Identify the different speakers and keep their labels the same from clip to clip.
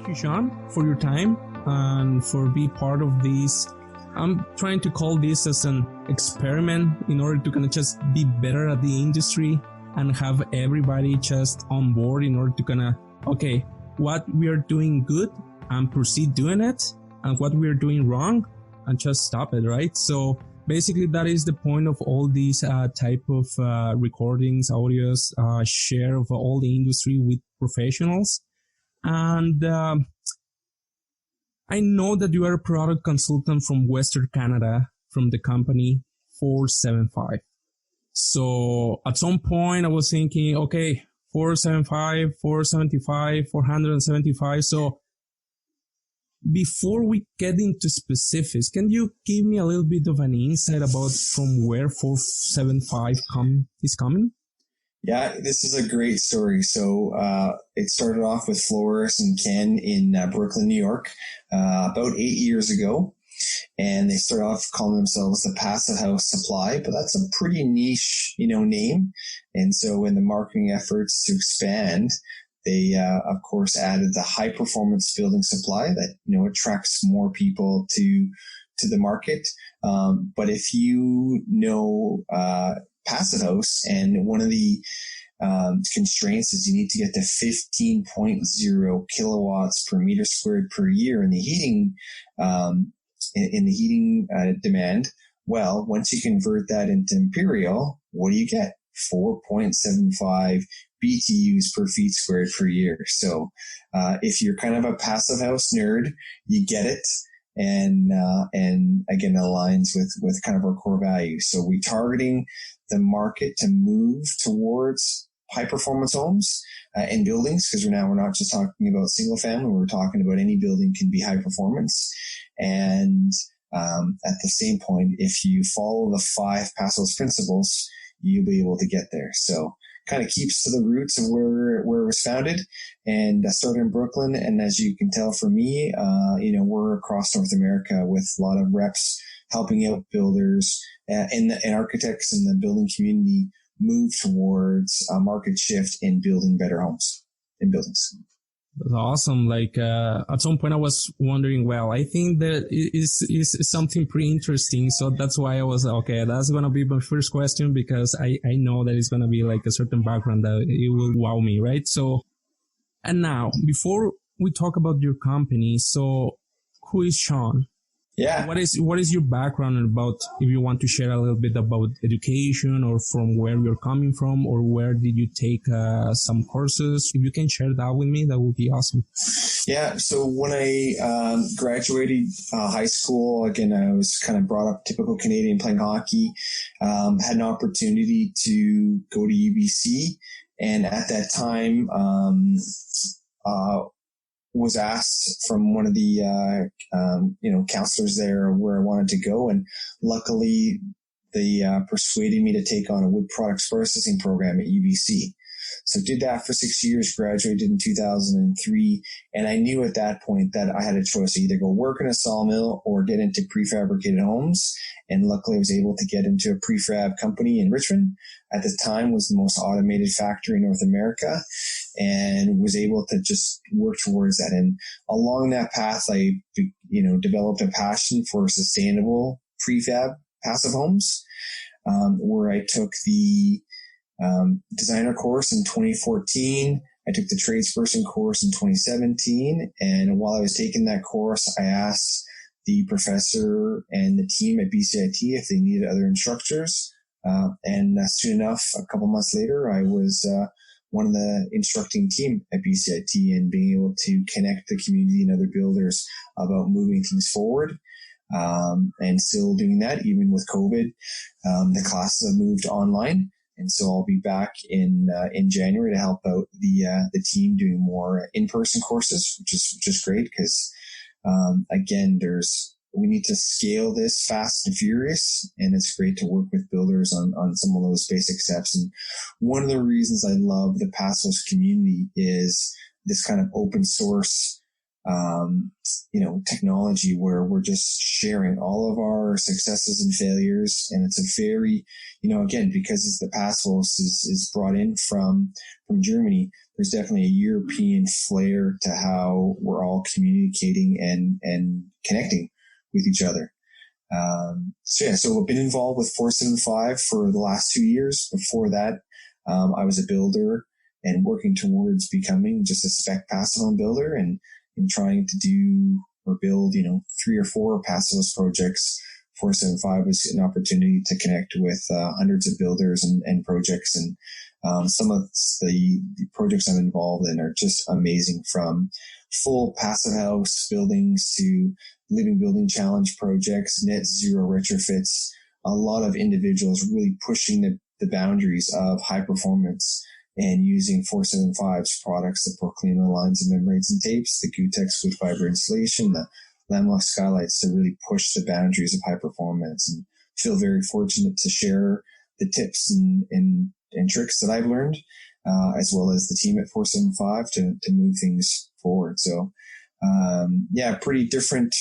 Speaker 1: you, Sean, for your time and for being part of this. I'm trying to call this as an experiment in order to kind of just be better at the industry and have everybody just on board in order to kind of, okay, what we are doing good and proceed doing it, and what we are doing wrong and just stop it, right? So basically that is the point of all these type of recordings, audios, share of all the industry with professionals. And I know that you are a product consultant from Western Canada from the company 475. So at some point I was thinking, okay, 475, 475, 475. So before we get into specifics, can you give me a little bit of an insight about from where 475 is coming?
Speaker 2: Yeah, this is a great story. So it started off with Flores and Ken in Brooklyn, New York, about 8 years ago. And they started off calling themselves the Passive House Supply, but that's a pretty niche, name. And so in the marketing efforts to expand, they, of course, added the high performance building supply that, attracts more people to the market. But if you know, Passive House, and one of the constraints is you need to get to 15.0 kilowatts per meter squared per year in the heating, demand. Well, once you convert that into imperial, what do you get? 4.75 BTUs per feet squared per year. So, if you're kind of a passive house nerd, you get it. And again, it aligns with kind of our core values. So we're targeting the market to move towards high performance homes and buildings, because we're not just talking about single family. We're talking about any building can be high performance. And at the same point, if you follow the 5 Passive House principles, you'll be able to get there. So kind of keeps to the roots of where it was founded, and I started in Brooklyn. And as you can tell from me, we're across North America with a lot of reps helping out builders and architects in the building community move towards a market shift in building better homes in buildings.
Speaker 1: That's awesome. At some point I was wondering, well, I think that is something pretty interesting. So that's why I was, okay, that's going to be my first question, because I know that it's going to be like a certain background that it will wow me, right? So, and now before we talk about your company, so who is Sean?
Speaker 2: Yeah.
Speaker 1: What is your background about, if you want to share a little bit about education or from where you're coming from, or where did you take some courses? If you can share that with me, that would be awesome.
Speaker 2: Yeah. So when I graduated high school, again, I was kind of brought up typical Canadian playing hockey, had an opportunity to go to UBC. And at that time, was asked from one of the, counselors there where I wanted to go. And luckily they persuaded me to take on a wood products processing program at UBC. So did that for 6 years, graduated in 2003. And I knew at that point that I had a choice to either go work in a sawmill or get into prefabricated homes. And luckily I was able to get into a prefab company in Richmond. At the time was the most automated factory in North America, and was able to just work towards that. And along that path, I, developed a passion for sustainable prefab passive homes, where I took the designer course in 2014. I took the tradesperson course in 2017. And while I was taking that course, I asked the professor and the team at BCIT if they needed other instructors. And soon enough, a couple months later, I was one of the instructing team at BCIT, and being able to connect the community and other builders about moving things forward. And still doing that even with COVID. The classes have moved online. And so I'll be back in January to help out the team doing more in-person courses, which is great, because again, we need to scale this fast and furious, and it's great to work with builders on some of those basic steps. And one of the reasons I love the Passive House community is this kind of open source technology where we're just sharing all of our successes and failures. And it's a very, again, because it's the Passive House is brought in from Germany, there's definitely a European flair to how we're all communicating and connecting with each other. So I've been involved with 475 for the last 2 years. Before that, I was a builder and working towards becoming just a spec passive home builder and trying to do or build, 3 or 4 passive projects. 475 was an opportunity to connect with hundreds of builders and projects. And some of the projects I'm involved in are just amazing, from full passive house buildings to living building challenge projects, net zero retrofits. A lot of individuals really pushing the boundaries of high performance and using 475's products, the Proclima lines and membranes and tapes, the Gutex wood fiber insulation, the Lamlock skylights, to really push the boundaries of high performance, and feel very fortunate to share the tips and tricks that I've learned, as well as the team at 475 to move things forward. So, pretty different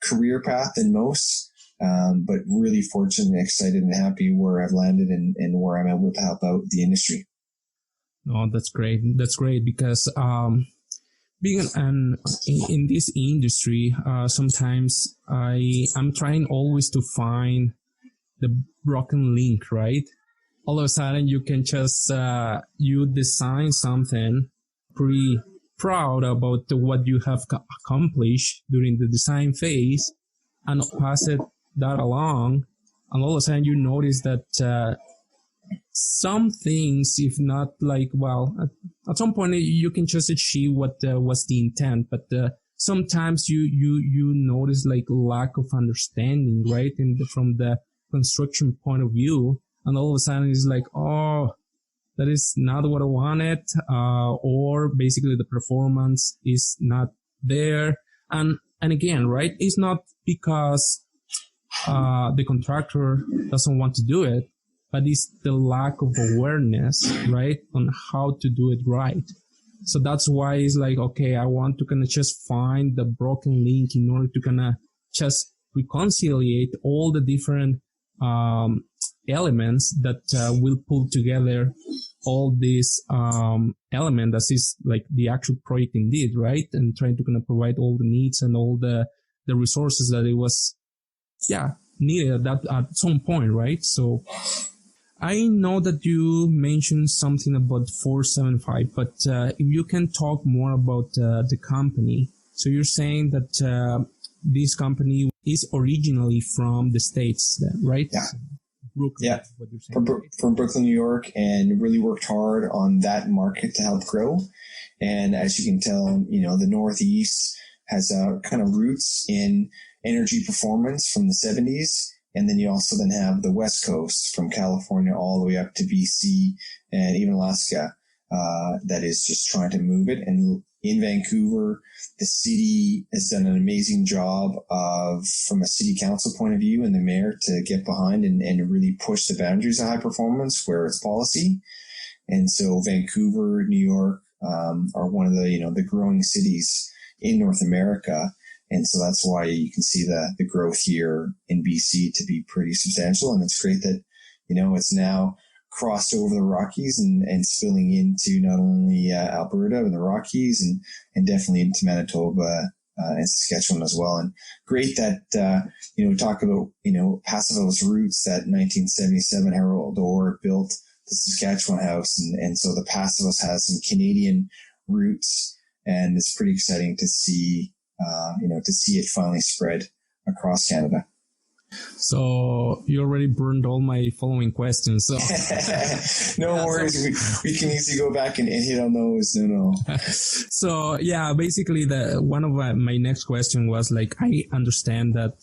Speaker 2: career path than most, but really fortunate and excited and happy where I've landed and where I'm able to help out the industry.
Speaker 1: Oh, that's great. That's great because, being in this industry, sometimes I'm trying always to find the broken link, right? All of a sudden you can just, you design something pretty proud about what you have accomplished during the design phase and pass that along. And all of a sudden you notice that, some things, if not like, at some point you can just achieve what was the intent, but sometimes you notice like lack of understanding, right? From the construction point of view, and all of a sudden it's like, oh, that is not what I wanted, or basically the performance is not there. And again, right, it's not because the contractor doesn't want to do it, but it's the lack of awareness, right, on how to do it right. So that's why it's like, okay, I want to kind of just find the broken link in order to kind of just reconciliate all the different elements that will pull together all these element that is like the actual project indeed, right? And trying to kind of provide all the needs and all the resources that it was, needed at some point, right? So I know that you mentioned something about 475, but if you can talk more about the company. So you're saying that this company is originally from the States, right?
Speaker 2: Yeah.
Speaker 1: Brooklyn,
Speaker 2: yeah.
Speaker 1: What you're saying,
Speaker 2: from Brooklyn, New York, and really worked hard on that market to help grow. And as you can tell, the Northeast has kind of roots in energy performance from the 70s. And then you also then have the West Coast from California all the way up to B.C. and even Alaska, that is just trying to move it. And in Vancouver, the city has done an amazing job from a city council point of view and the mayor to get behind and really push the boundaries of high performance where it's policy. And so Vancouver, New York, are one of the growing cities in North America. And so that's why you can see the growth here in BC to be pretty substantial. And it's great that, it's now crossed over the Rockies and spilling into not only Alberta and the Rockies and definitely into Manitoba and Saskatchewan as well. And great that, talk about, Passivhaus roots, that 1977 Harold Orr built the Saskatchewan house. And so the Passivhaus has some Canadian roots, and it's pretty exciting to see, to see it finally spread across Canada.
Speaker 1: So you already burned all my following questions. So
Speaker 2: no worries. We can easily go back and hit on those. No.
Speaker 1: So basically one of my next question was like, I understand that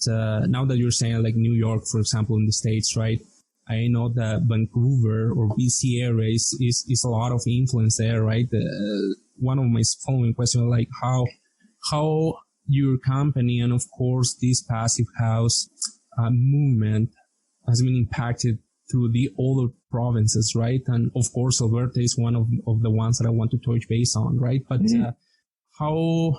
Speaker 1: now that you're saying like New York, for example, in the States, right? I know that Vancouver or BC area is a lot of influence there, right? One of my following questions, like how your company and of course this passive house movement has been impacted through the other provinces, right? And of course, Alberta is one of the ones that I want to touch base on, right? But how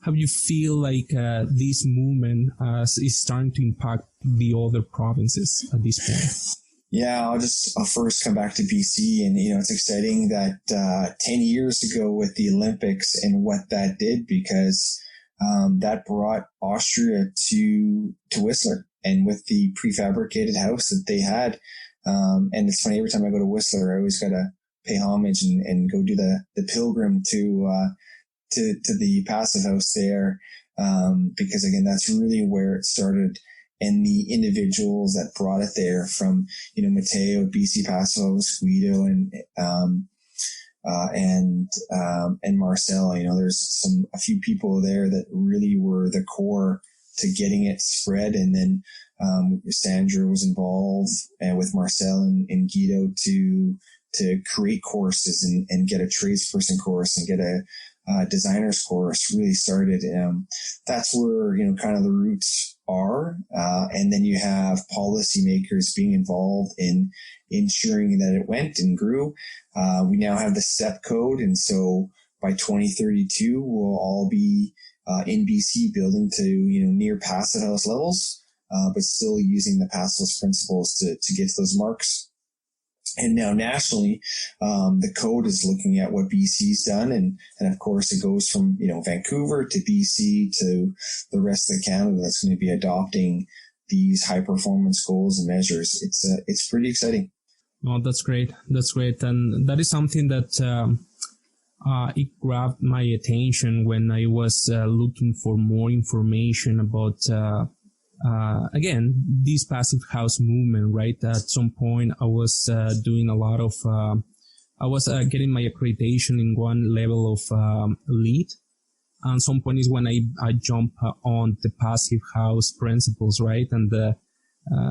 Speaker 1: have you feel like this movement is starting to impact the other provinces at this point?
Speaker 2: Yeah, I'll first come back to BC, and it's exciting that 10 years ago with the Olympics and what that did, because that brought Austria to Whistler, and with the prefabricated house that they had. And it's funny, every time I go to Whistler, I always gotta pay homage and go do the pilgrim to the passive house there, because again, that's really where it started. And the individuals that brought it there, from, Matteo, BC Passive House, Guido, and Marcel, there's a few people there that really were the core to getting it spread. And then, Sandra was involved, and with Marcel and Guido to create courses and get a tradesperson course and get a designer's course really started. That's where, kind of the roots are. And then you have policymakers being involved in ensuring that it went and grew. We now have the STEP code. And so by 2032, we'll all be in BC building to, near passive house levels, but still using the passive house principles to get to those marks. And now nationally, the code is looking at what BC's done. And of course, it goes from, Vancouver to BC to the rest of Canada that's going to be adopting these high performance goals and measures. It's pretty exciting.
Speaker 1: Oh, that's great. That's great. And that is something that it grabbed my attention when I was looking for more information about again, this passive house movement, right? At some point, I was doing a lot of, I was getting my accreditation in one level of lead. And some point is when I jump on the passive house principles, right? And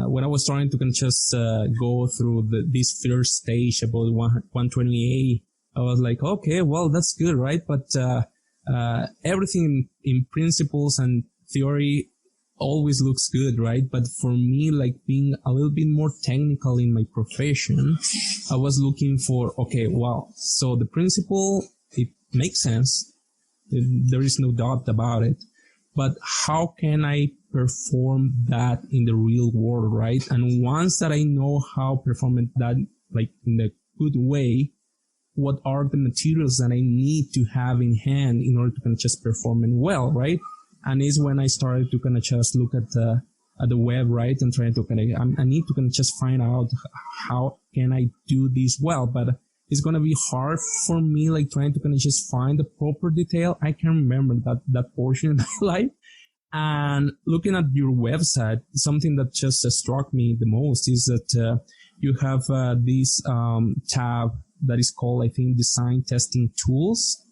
Speaker 1: when I was trying to just go through this first stage about 120A, I was like, okay, well, that's good, right? But everything in principles and theory always looks good, right? But for me, like being a little bit more technical in my profession, I was looking for, okay, well, so the principle, it makes sense. There is no doubt about it. But how can I perform that in the real world, right? And once that I know how to perform that, like in a good way, what are the materials that I need to have in hand in order to kind of just perform it well, right? And it's when I started to kind of just look at the web, right? And trying to kind of, I need to kind of just find out how can I do this well, but it's going to be hard for me, like trying to kind of just find the proper detail. I can remember that portion of my life. And looking at your website, something that just struck me the most is that you have this tab that is called, I think, Design Testing Tools.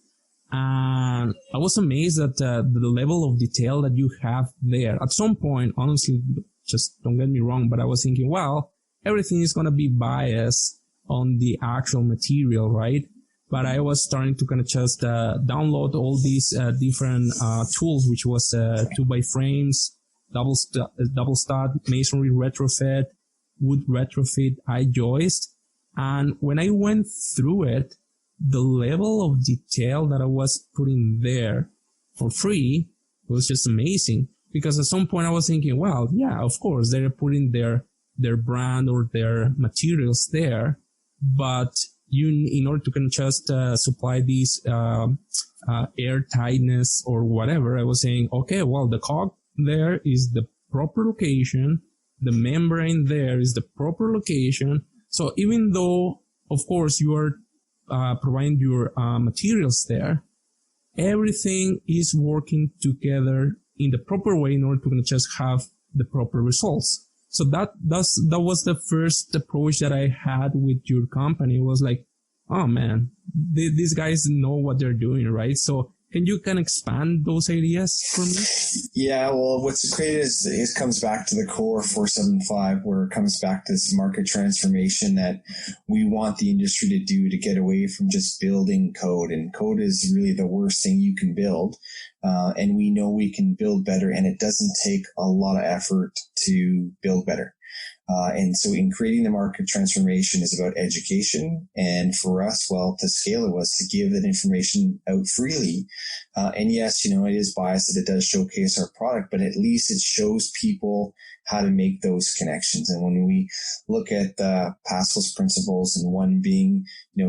Speaker 1: And I was amazed at the level of detail that you have there. At some point, honestly, just don't get me wrong, but I was thinking, well, everything is going to be biased on the actual material, right? But I was starting to kind of just download all these different tools, which was 2x frames, double stud, masonry retrofit, wood retrofit, I-joist. And when I went through it, the level of detail that I was putting there for free was just amazing. Because at some point I was thinking, well, yeah, of course, they're putting their brand or their materials there. But in order to kind of just supply these air tightness or whatever, I was saying, okay, well, the cog there is the proper location. The membrane there is the proper location. So even though, of course, you are providing your materials there, everything is working together in the proper way in order to just have the proper results. So that was the first approach that I had with your company. It was like, oh man, these guys know what they're doing, right? So can you kind of expand those ideas for me?
Speaker 2: Yeah, well, what's great is it comes back to the core 475, where it comes back to this market transformation that we want the industry to do to get away from just building code. And code is really the worst thing you can build. And we know we can build better, and it doesn't take a lot of effort to build better. And so in creating the market transformation is about education. And for us, well, to scale it was to give that information out freely. And yes, it is biased that it does showcase our product, but at least it shows people how to make those connections. And when we look at Pascal's principles, and one being,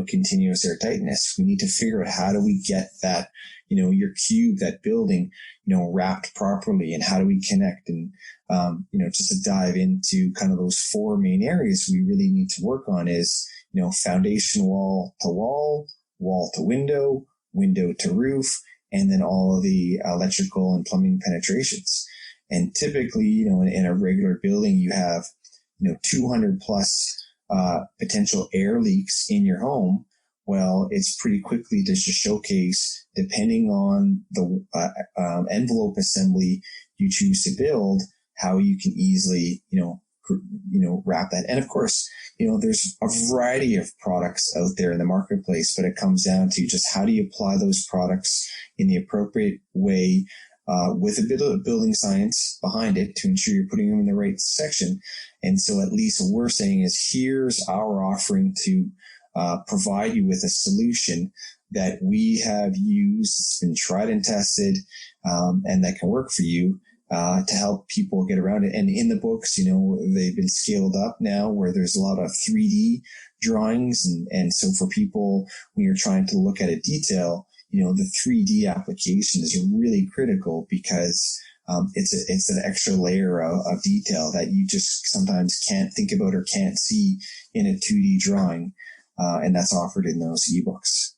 Speaker 2: continuous airtightness, we need to figure out how do we get that, your cube, that building, wrapped properly, and how do we connect? And, just to dive into kind of those four main areas we really need to work on is, foundation wall to wall, wall to window, window to roof, and then all of the electrical and plumbing penetrations. And typically, in a regular building, you have, 200 plus potential air leaks in your home. Well, it's pretty quickly to just showcase, depending on the envelope assembly you choose to build, how you can easily, wrap that. And of course, there's a variety of products out there in the marketplace, but it comes down to just how do you apply those products in the appropriate way, with a bit of building science behind it to ensure you're putting them in the right section. And so at least what we're saying is, here's our offering to provide you with a solution that we have used, it's been tried and tested, and that can work for you, to help people get around it. And in the books, they've been scaled up now where there's a lot of 3D drawings. And so for people, when you're trying to look at a detail, the 3D application is really critical, because it's an extra layer of detail that you just sometimes can't think about or can't see in a 2D drawing. And that's offered in those ebooks.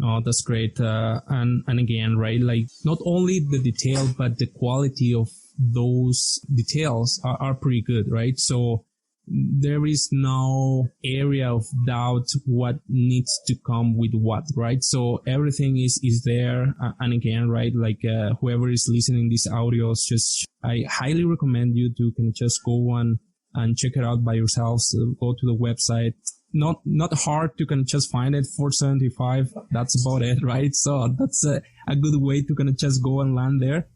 Speaker 1: Oh, that's great. And again, right, like not only the detail, but the quality of those details are pretty good, right? So there is no area of doubt what needs to come with what, right? So everything is there. And again, right, like whoever is listening these audios, I highly recommend you to can just go on and check it out by yourselves. Go to the website. Not hard to kind of just find it, $475. That's about it, right? So that's a good way to kind of just go and land there.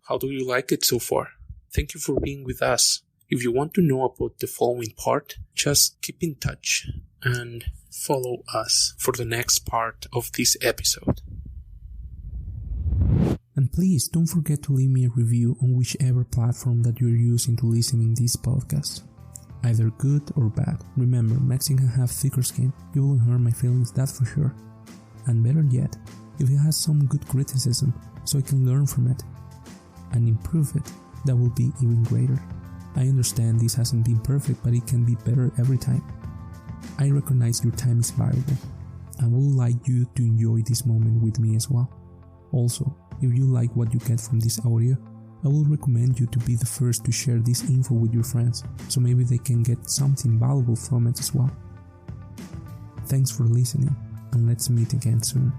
Speaker 3: How do you like it so far? Thank you for being with us. If you want to know about the following part, just keep in touch and follow us for the next part of this episode.
Speaker 4: And please don't forget to leave me a review on whichever platform that you're using to listen in this podcast. Either good or bad. Remember, Mexicans have thicker skin. You won't hurt my feelings, that's for sure. And better yet, if it has some good criticism, so I can learn from it and improve it, that will be even greater. I understand this hasn't been perfect, but it can be better every time. I recognize your time is valuable, and would like you to enjoy this moment with me as well. Also, if you like what you get from this audio, I will recommend you to be the first to share this info with your friends, so maybe they can get something valuable from it as well. Thanks for listening, and let's meet again soon.